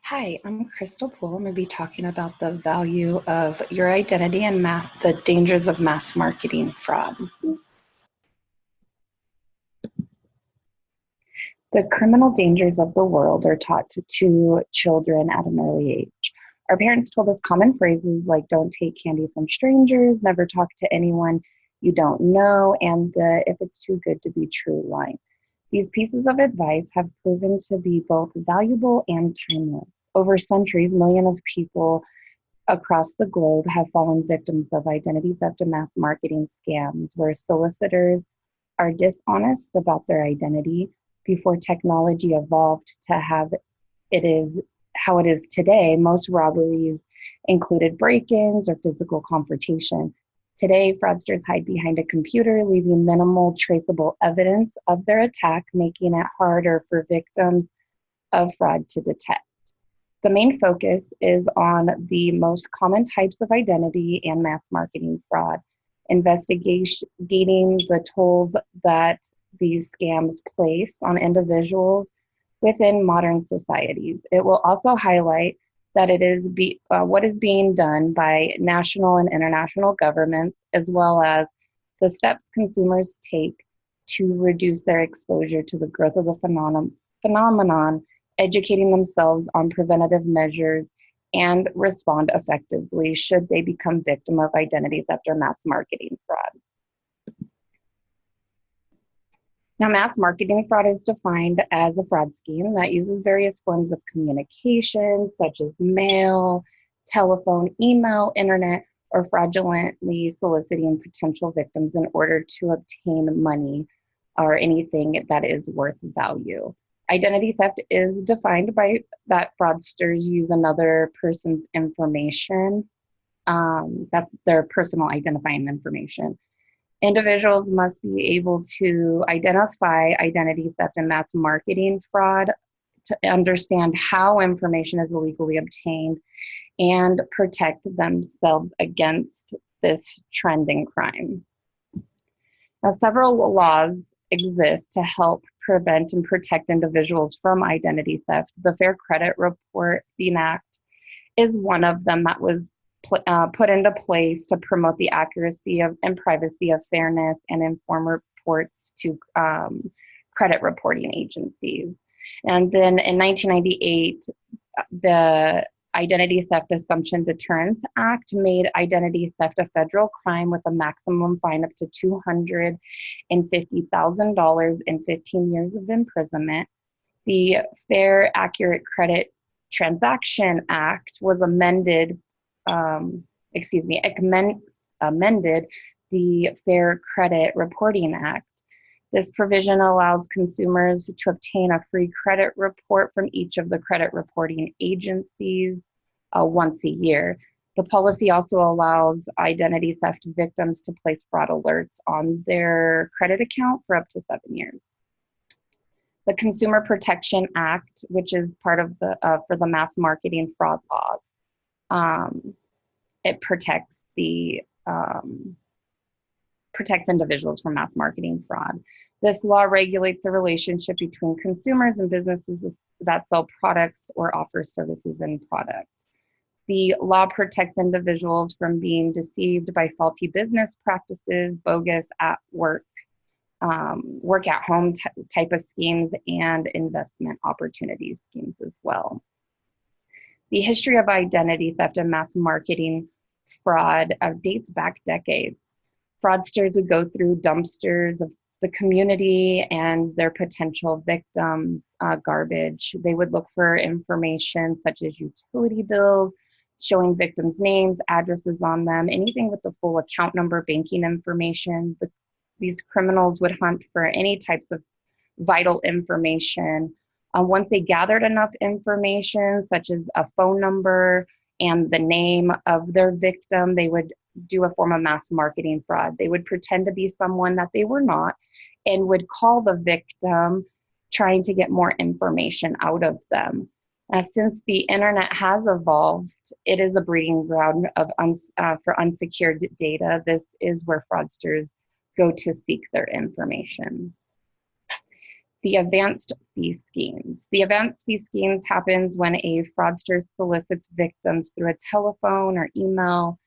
Hi, I'm Crystal Poole. I'm going to be talking about the value of your identity and the dangers of mass marketing fraud. The criminal dangers of the world are taught to children at an early age. Our parents told us common phrases like don't take candy from strangers, never talk to anyone you don't know, and the if it's too good to be true line. These pieces of advice have proven to be both valuable and timeless. Over centuries, millions of people across the globe have fallen victims of identity theft and mass marketing scams where solicitors are dishonest about their identity before technology evolved to have it is how it is today. Most robberies included break-ins or physical confrontation. Today, fraudsters hide behind a computer, leaving minimal traceable evidence of their attack, making it harder for victims of fraud to detect. The main focus is on the most common types of identity and mass marketing fraud, investigating the tolls that these scams place on individuals within modern societies. It will also highlight that it is what is being done by national and international governments, as well as the steps consumers take to reduce their exposure to the growth of the phenomenon, educating themselves on preventative measures, and respond effectively should they become victim of identity theft or mass marketing fraud. Now, mass marketing fraud is defined as a fraud scheme that uses various forms of communication, such as mail, telephone, email, internet, or fraudulently soliciting potential victims in order to obtain money or anything that is worth value. Identity theft is defined by that fraudsters use another person's information. That's their personal identifying information. Individuals must be able to identify identity theft and mass marketing fraud to understand how information is illegally obtained and protect themselves against this trending crime. Now, several laws exist to help prevent and protect individuals from identity theft. The Fair Credit Reporting Act is one of them that was put into place to promote the accuracy of and privacy of fairness and inform reports to credit reporting agencies. And then in 1998, the Identity Theft Assumption Deterrence Act made identity theft a federal crime with a maximum fine up to $250,000 and 15 years of imprisonment. The Fair Accurate Credit Transaction Act was amended the Fair Credit Reporting Act. This provision allows consumers to obtain a free credit report from each of the credit reporting agencies once a year. The policy also allows identity theft victims to place fraud alerts on their credit account for up to 7 years. The Consumer Protection Act, which is part of the for the mass marketing fraud laws, it protects individuals from mass marketing fraud. This law regulates the relationship between consumers and businesses that sell products or offer services and products. The law protects individuals from being deceived by faulty business practices, bogus at work, work at home type of schemes, and investment opportunity schemes as well. The history of identity theft and mass marketing fraud dates back decades. Fraudsters would go through dumpsters of the community and their potential victims' garbage. They would look for information such as utility bills, showing victims' names, addresses on them, anything with the full account number, banking information. These criminals would hunt for any types of vital information. Once they gathered enough information, such as a phone number and the name of their victim, they would do a form of mass marketing fraud. They would pretend to be someone that they were not and would call the victim trying to get more information out of them. Since the internet has evolved, it is a breeding ground for unsecured data. This is where fraudsters go to seek their information. The advanced fee schemes. The advanced fee schemes happens when a fraudster solicits victims through a telephone or email,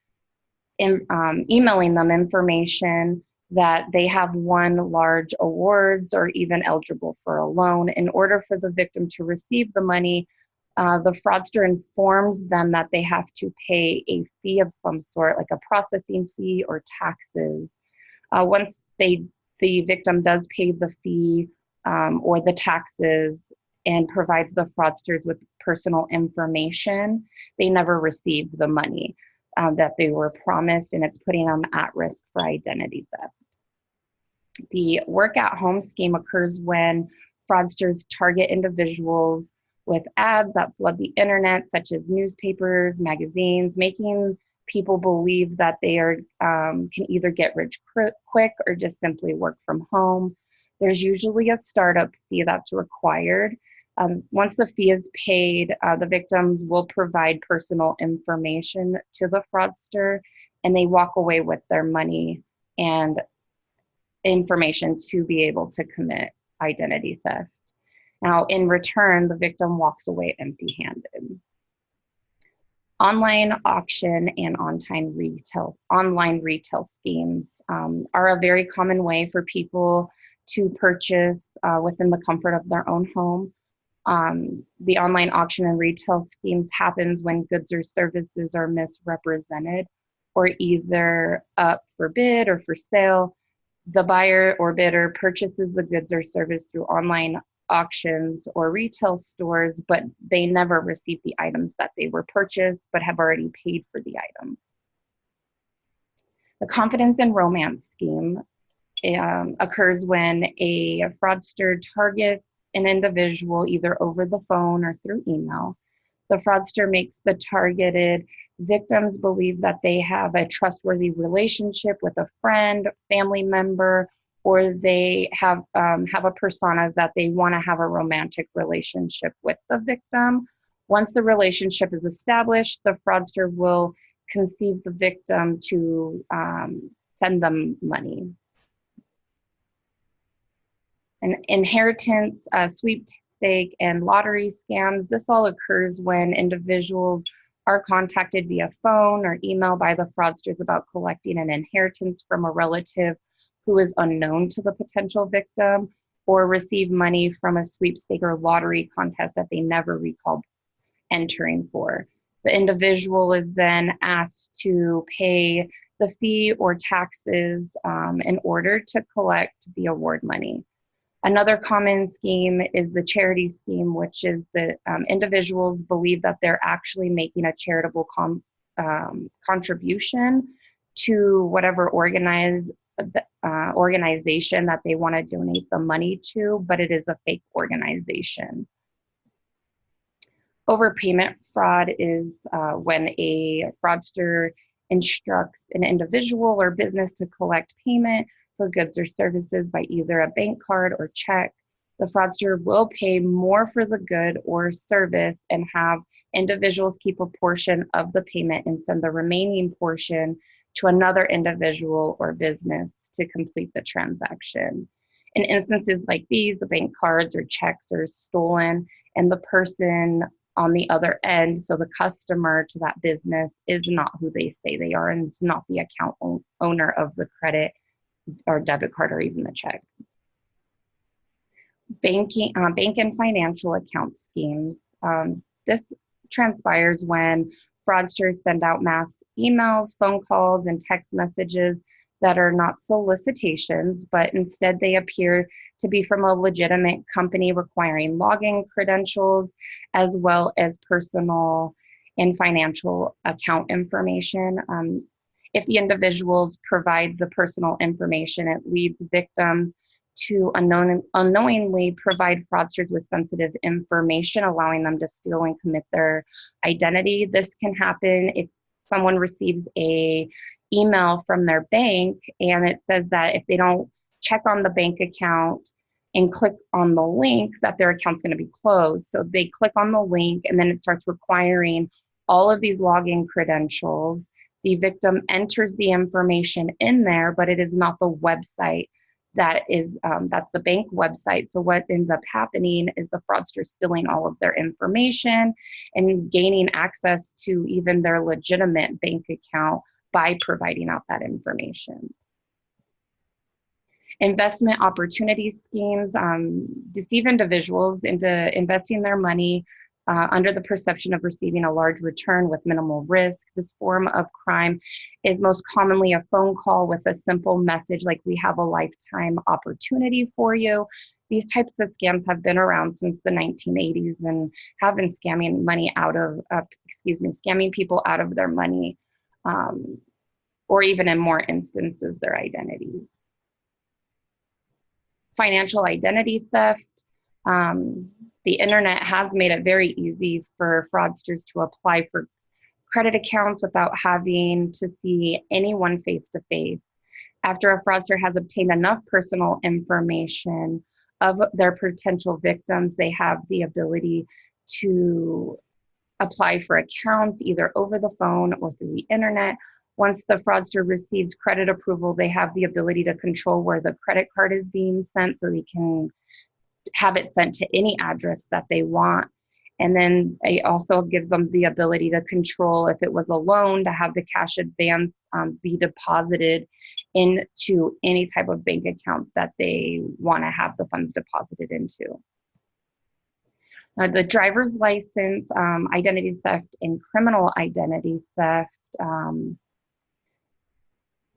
emailing them information that they have won large awards or even eligible for a loan. In order for the victim to receive the money, the fraudster informs them that they have to pay a fee of some sort, like a processing fee or taxes. Once the victim does pay the fee or the taxes and provides the fraudsters with personal information, they never receive the money that they were promised, and it's putting them at risk for identity theft. The work at home scheme occurs when fraudsters target individuals with ads that flood the internet, such as newspapers, magazines, making people believe that they are can either get rich quick or just simply work from home. There's usually a startup fee that's required. Once the fee is paid, the victims will provide personal information to the fraudster, and they walk away with their money and information to be able to commit identity theft. Now, in return, the victim walks away empty-handed. Online auction and online retail schemes are a very common way for people to purchase within the comfort of their own home. The online auction and retail schemes happens when goods or services are misrepresented or either up for bid or for sale. The buyer or bidder purchases the goods or service through online auctions or retail stores, but they never receive the items that they were purchased, but have already paid for the item. The confidence and romance scheme occurs when a fraudster targets an individual either over the phone or through email. The fraudster makes the targeted victims believe that they have a trustworthy relationship with a friend, family member, or they have a persona that they want to have a romantic relationship with the victim. Once the relationship is established, the fraudster will conceive the victim to send them money. And inheritance, sweepstake, and lottery scams. This all occurs when individuals are contacted via phone or email by the fraudsters about collecting an inheritance from a relative who is unknown to the potential victim, or receive money from a sweepstake or lottery contest that they never recalled entering for. The individual is then asked to pay the fee or taxes in order to collect the award money. Another common scheme is the charity scheme, which is that individuals believe that they're actually making a charitable contribution to whatever organization that they want to donate the money to, but it is a fake organization. Overpayment fraud is when a fraudster instructs an individual or business to collect payment for goods or services by either a bank card or check. The fraudster will pay more for the good or service and have individuals keep a portion of the payment and send the remaining portion to another individual or business to complete the transaction. In instances like these, the bank cards or checks are stolen, and the person on the other end, so the customer to that business, is not who they say they are and is not the account owner of the credit or debit card or even the check. Bank and financial account schemes. This transpires when fraudsters send out mass emails, phone calls, and text messages that are not solicitations, but instead they appear to be from a legitimate company requiring login credentials, as well as personal and financial account information. If the individuals provide the personal information, it leads victims to unknowingly provide fraudsters with sensitive information, allowing them to steal and commit their identity. This can happen if someone receives a email from their bank and it says that if they don't check on the bank account and click on the link, that their account's going to be closed. So they click on the link and then it starts requiring all of these login credentials. The victim enters the information in there, but it is not the website that's the bank website. So what ends up happening is the fraudster stealing all of their information and gaining access to even their legitimate bank account by providing out that information. Investment opportunity schemes deceive individuals into investing their money under the perception of receiving a large return with minimal risk. This form of crime is most commonly a phone call with a simple message like, "We have a lifetime opportunity for you." These types of scams have been around since the 1980s and have been scamming people out of their money, or even in more instances, their identities. Financial identity theft. The internet has made it very easy for fraudsters to apply for credit accounts without having to see anyone face to face. After a fraudster has obtained enough personal information of their potential victims, they have the ability to apply for accounts either over the phone or through the internet. Once the fraudster receives credit approval, they have the ability to control where the credit card is being sent, so they can have it sent to any address that they want. And then it also gives them the ability to control, if it was a loan, to have the cash advance be deposited into any type of bank account that they want to have the funds deposited into. The driver's license, identity theft, and criminal identity theft.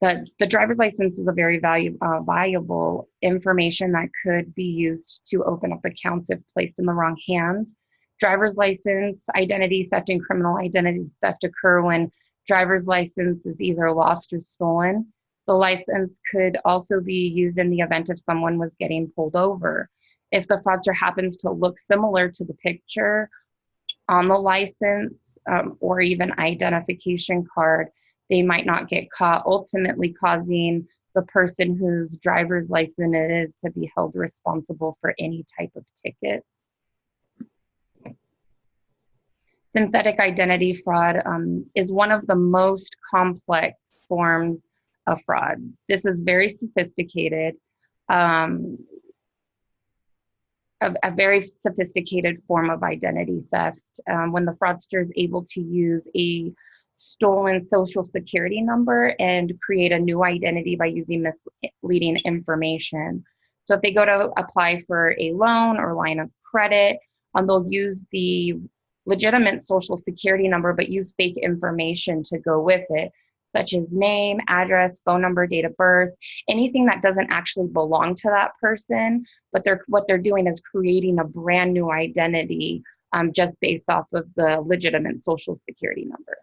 The driver's license is a very valuable information that could be used to open up accounts if placed in the wrong hands. Driver's license, identity theft, and criminal identity theft occur when driver's license is either lost or stolen. The license could also be used in the event if someone was getting pulled over. If the fraudster happens to look similar to the picture on the license or even identification card, they might not get caught, ultimately causing the person whose driver's license it is to be held responsible for any type of ticket. Synthetic identity fraud is one of the most complex forms of fraud. This is very sophisticated, a very sophisticated form of identity theft when the fraudster is able to use a stolen social security number and create a new identity by using misleading information. So if they go to apply for a loan or line of credit, they'll use the legitimate social security number but use fake information to go with it, such as name, address, phone number, date of birth, anything that doesn't actually belong to that person, but what they're doing is creating a brand new identity just based off of the legitimate social security number.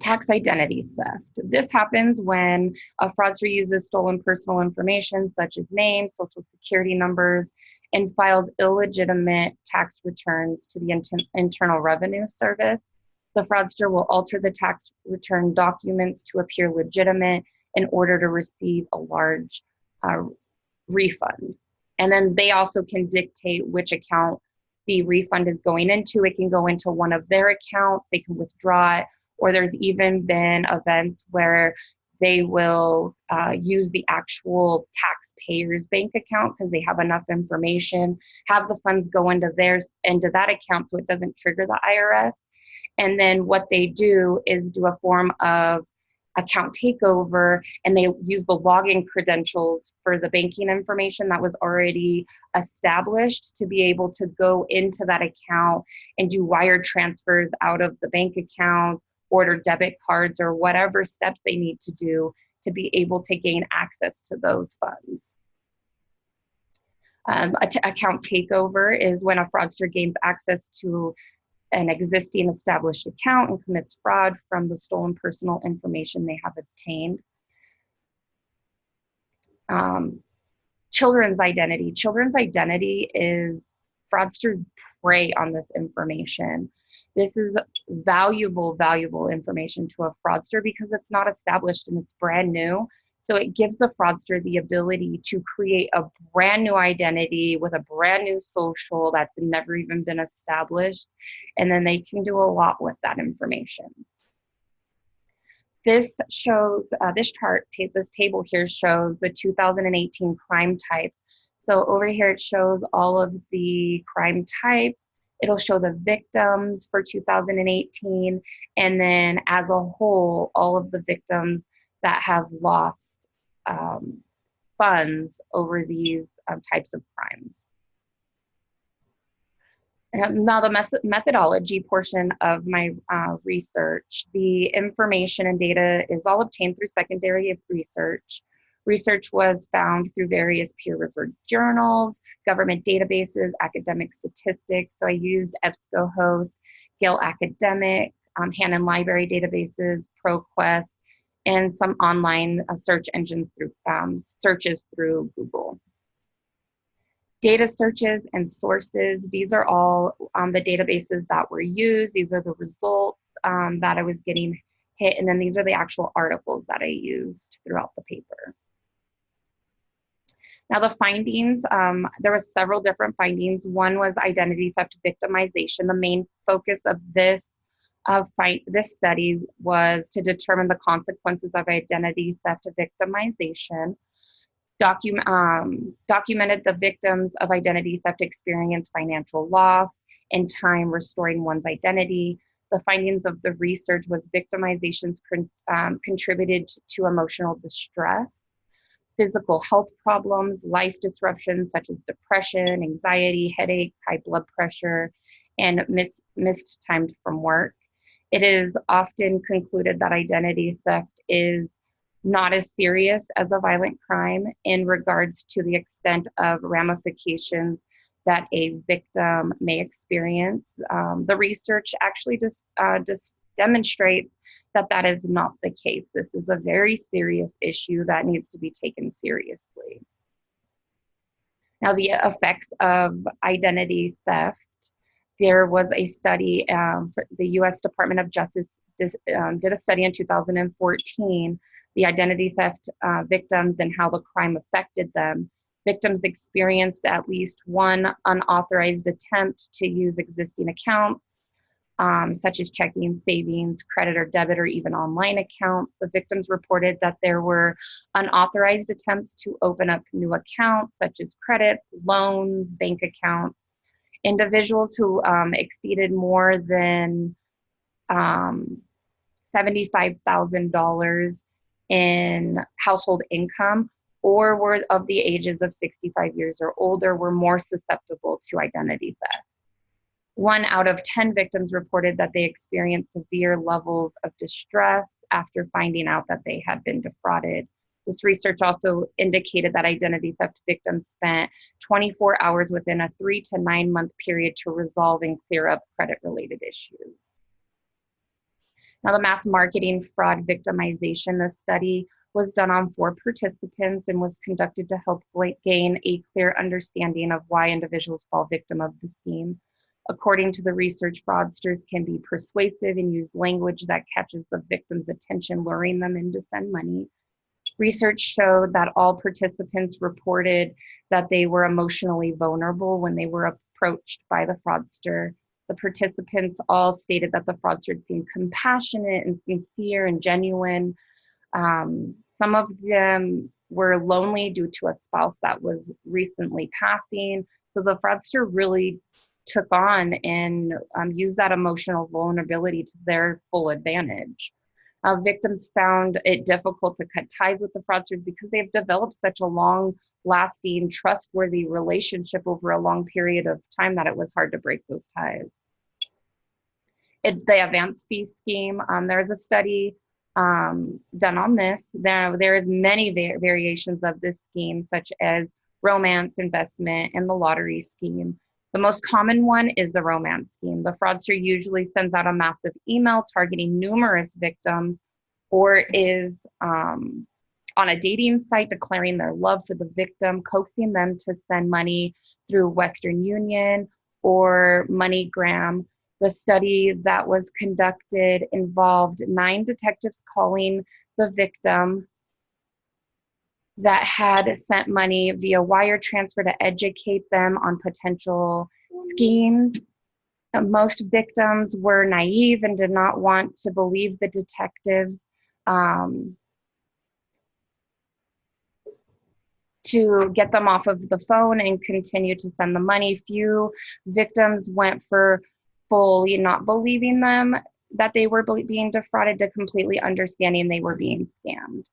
Tax identity theft. This happens when a fraudster uses stolen personal information such as names, social security numbers, and files illegitimate tax returns to the Internal Revenue Service. The fraudster will alter the tax return documents to appear legitimate in order to receive a large refund. And then they also can dictate which account the refund is going into. It can go into one of their accounts, they can withdraw it, or there's even been events where they will use the actual taxpayer's bank account because they have enough information, have the funds go into that account so it doesn't trigger the IRS. And then what they do is do a form of account takeover, and they use the login credentials for the banking information that was already established to be able to go into that account and do wire transfers out of the bank account, order debit cards, or whatever steps they need to do to be able to gain access to those funds. Account takeover is when a fraudster gains access to an existing established account and commits fraud from the stolen personal information they have obtained. Children's identity. Children's identity is fraudsters prey on this information. This is valuable information to a fraudster because it's not established and it's brand new. So it gives the fraudster the ability to create a brand new identity with a brand new social that's never even been established. And then they can do a lot with that information. This shows, this table here shows the 2018 crime types. So over here it shows all of the crime types. It'll show the victims for 2018, and then as a whole, all of the victims that have lost funds over these types of crimes. Now, the methodology portion of my research, the information and data is all obtained through secondary research. Research was found through various peer-reviewed journals, government databases, academic statistics. So I used EBSCOhost, Gale Academic, Hannon Library databases, ProQuest, and some online search engines through searches through Google. Data searches and sources, these are all the databases that were used. These are the results that I was getting hit, and then these are the actual articles that I used throughout the paper. Now the findings, there were several different findings. One was identity theft victimization. The main focus of this study was to determine the consequences of identity theft victimization. Documented the victims of identity theft experience financial loss and time restoring one's identity. The findings of the research was victimizations contributed to emotional distress, physical health problems, life disruptions such as depression, anxiety, headaches, high blood pressure, and missed time from work. It is often concluded that identity theft is not as serious as a violent crime in regards to the extent of ramifications that a victim may experience. The research actually just demonstrates that that is not the case. This is a very serious issue that needs to be taken seriously. Now, the effects of identity theft. There was a study, the US Department of Justice did a study in 2014, the identity theft victims and how the crime affected them. Victims experienced at least one unauthorized attempt to use existing accounts, such as checking, savings, credit or debit, or even online accounts. The victims reported that there were unauthorized attempts to open up new accounts, such as credits, loans, bank accounts. Individuals who exceeded more than $75,000 in household income or were of the ages of 65 years or older were more susceptible to identity theft. 1 out of 10 victims reported that they experienced severe levels of distress after finding out that they had been defrauded. This research also indicated that identity theft victims spent 24 hours within a 3 to 9 month period to resolve and clear up credit-related issues. Now, the mass marketing fraud victimization, this study was done on 4 participants and was conducted to help gain a clear understanding of why individuals fall victim of the scheme. According to the research, fraudsters can be persuasive and use language that catches the victim's attention, luring them in to send money. Research showed that all participants reported that they were emotionally vulnerable when they were approached by the fraudster. The participants all stated that the fraudster seemed compassionate and sincere and genuine. Some of them were lonely due to a spouse that was recently passing. So the fraudster really took on and used that emotional vulnerability to their full advantage. Victims found it difficult to cut ties with the fraudsters because they've developed such a long-lasting, trustworthy relationship over a long period of time that it was hard to break those ties. The advance fee scheme, there's a study done on this. There is many variations of this scheme, such as romance, investment, and the lottery scheme. The most common one is the romance scheme. The fraudster usually sends out a massive email targeting numerous victims or is on a dating site declaring their love for the victim, coaxing them to send money through Western Union or MoneyGram. The study that was conducted involved 9 detectives calling the victim that had sent money via wire transfer to educate them on potential schemes. Most victims were naive and did not want to believe the detectives. um, to get them off of the phone and continue to send the money. Few victims went for fully not believing them that they were being defrauded to completely understanding they were being scammed.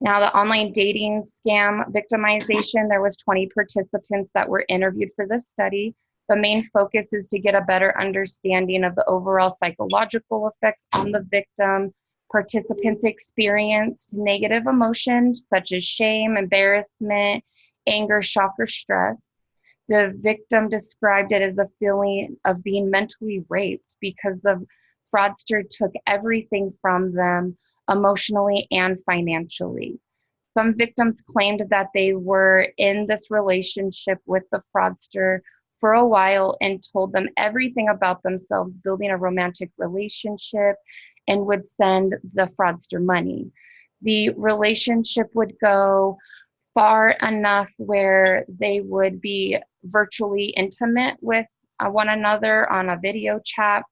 Now, the online dating scam victimization, there was 20 participants that were interviewed for this study. The main focus is to get a better understanding of the overall psychological effects on the victim. Participants experienced negative emotions such as shame, embarrassment, anger, shock, or stress. The victim described it as a feeling of being mentally raped because the fraudster took everything from them emotionally and financially. Some victims claimed that they were in this relationship with the fraudster for a while and told them everything about themselves, building a romantic relationship, and would send the fraudster money. The relationship would go far enough where they would be virtually intimate with one another on a video chat.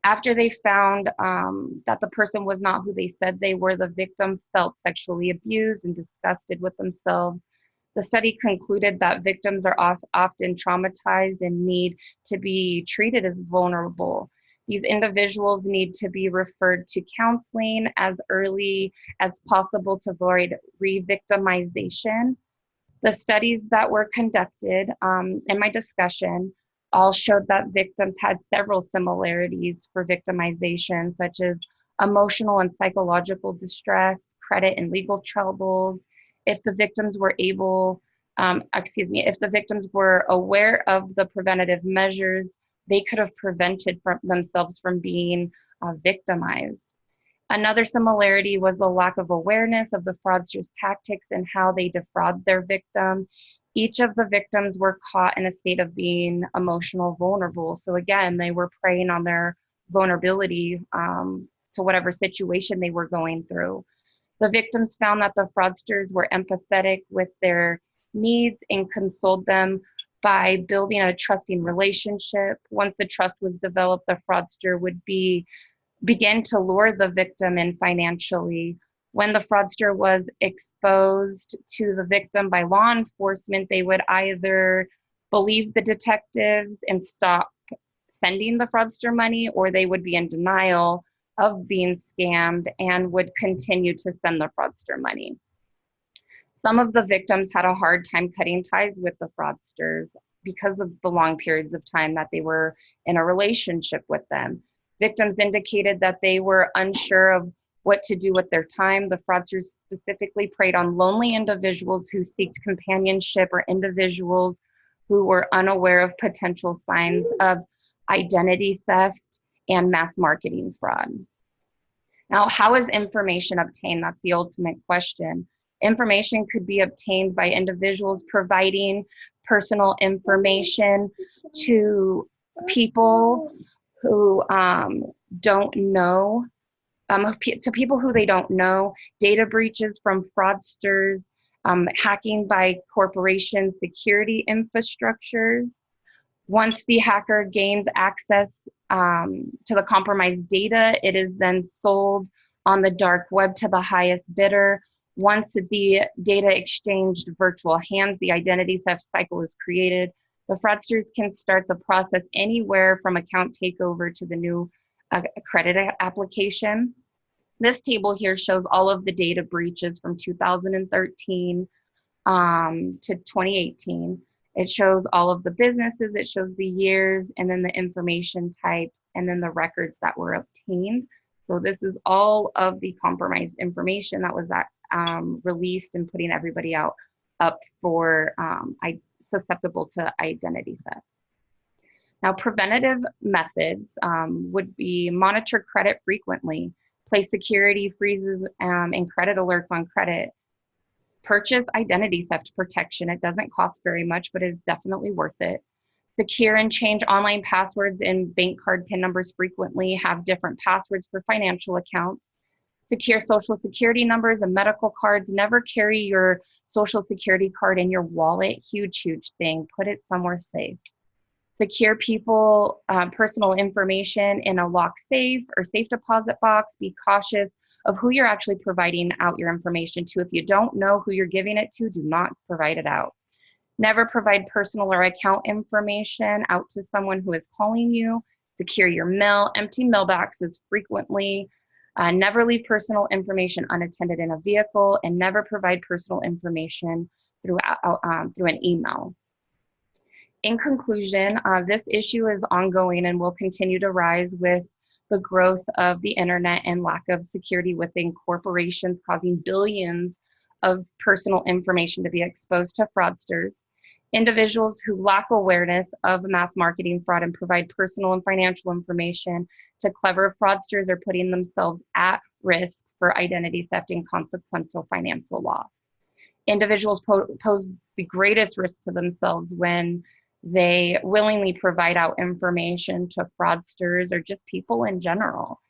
After they found that the person was not who they said they were, the victim felt sexually abused and disgusted with themselves. The study concluded that victims are often traumatized and need to be treated as vulnerable. These individuals need to be referred to counseling as early as possible to avoid re-victimization. The studies that were conducted in my discussion all showed that victims had several similarities for victimization, such as emotional and psychological distress, credit and legal troubles. If the victims were if the victims were aware of the preventative measures, they could have prevented themselves from being victimized. Another similarity was the lack of awareness of the fraudster's tactics and how they defraud their victim. Each of the victims were caught in a state of being emotional vulnerable. So again, they were preying on their vulnerability to whatever situation they were going through. The victims found that the fraudsters were empathetic with their needs and consoled them by building a trusting relationship. Once the trust was developed, the fraudster would begin to lure the victim in financially. When the fraudster was exposed to the victim by law enforcement, they would either believe the detectives and stop sending the fraudster money, or they would be in denial of being scammed and would continue to send the fraudster money. Some of the victims had a hard time cutting ties with the fraudsters because of the long periods of time that they were in a relationship with them. Victims indicated that they were unsure of what to do with their time. The fraudsters specifically preyed on lonely individuals who sought companionship or individuals who were unaware of potential signs of identity theft and mass marketing fraud. Now, how is information obtained? That's the ultimate question. Information could be obtained by individuals providing personal information to people who don't know, to people who they don't know, data breaches from fraudsters, hacking by corporation security infrastructures. Once the hacker gains access to the compromised data, it is then sold on the dark web to the highest bidder. Once the data exchanged virtual hands, the identity theft cycle is created. The fraudsters can start the process anywhere from account takeover to the new credit application. This table here shows all of the data breaches from 2013 to 2018. It shows all of the businesses, it shows the years, and then the information types, and then the records that were obtained. So this is all of the compromised information that was released and putting everybody up for susceptible to identity theft. Now, preventative methods would be monitor credit frequently, place security freezes and credit alerts on credit, purchase identity theft protection. It doesn't cost very much, but is definitely worth it. Secure and change online passwords and bank card PIN numbers frequently. Have different passwords for financial accounts. Secure social security numbers and medical cards. Never carry your social security card in your wallet. Huge, huge thing. Put it somewhere safe. Secure people, personal information in a locked safe or safe deposit box. Be cautious of who you're actually providing out your information to. If you don't know who you're giving it to, do not provide it out. Never provide personal or account information out to someone who is calling you. Secure your mail, empty mailboxes frequently. Never leave personal information unattended in a vehicle, and never provide personal information through an email. In conclusion, this issue is ongoing and will continue to rise with the growth of the internet and lack of security within corporations, causing billions of personal information to be exposed to fraudsters. Individuals who lack awareness of mass marketing fraud and provide personal and financial information to clever fraudsters are putting themselves at risk for identity theft and consequential financial loss. Individuals pose the greatest risk to themselves when they willingly provide out information to fraudsters or just people in general.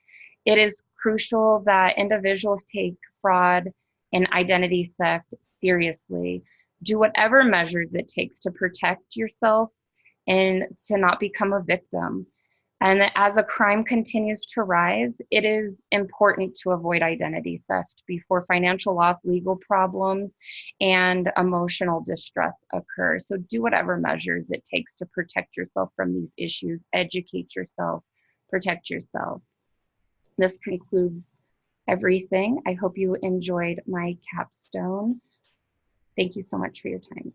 It is crucial that individuals take fraud and identity theft seriously. Do whatever measures it takes to protect yourself and to not become a victim. And as a crime continues to rise, it is important to avoid identity theft before financial loss, legal problems, and emotional distress occur. So do whatever measures it takes to protect yourself from these issues, educate yourself, protect yourself. This concludes everything. I hope you enjoyed my capstone. Thank you so much for your time.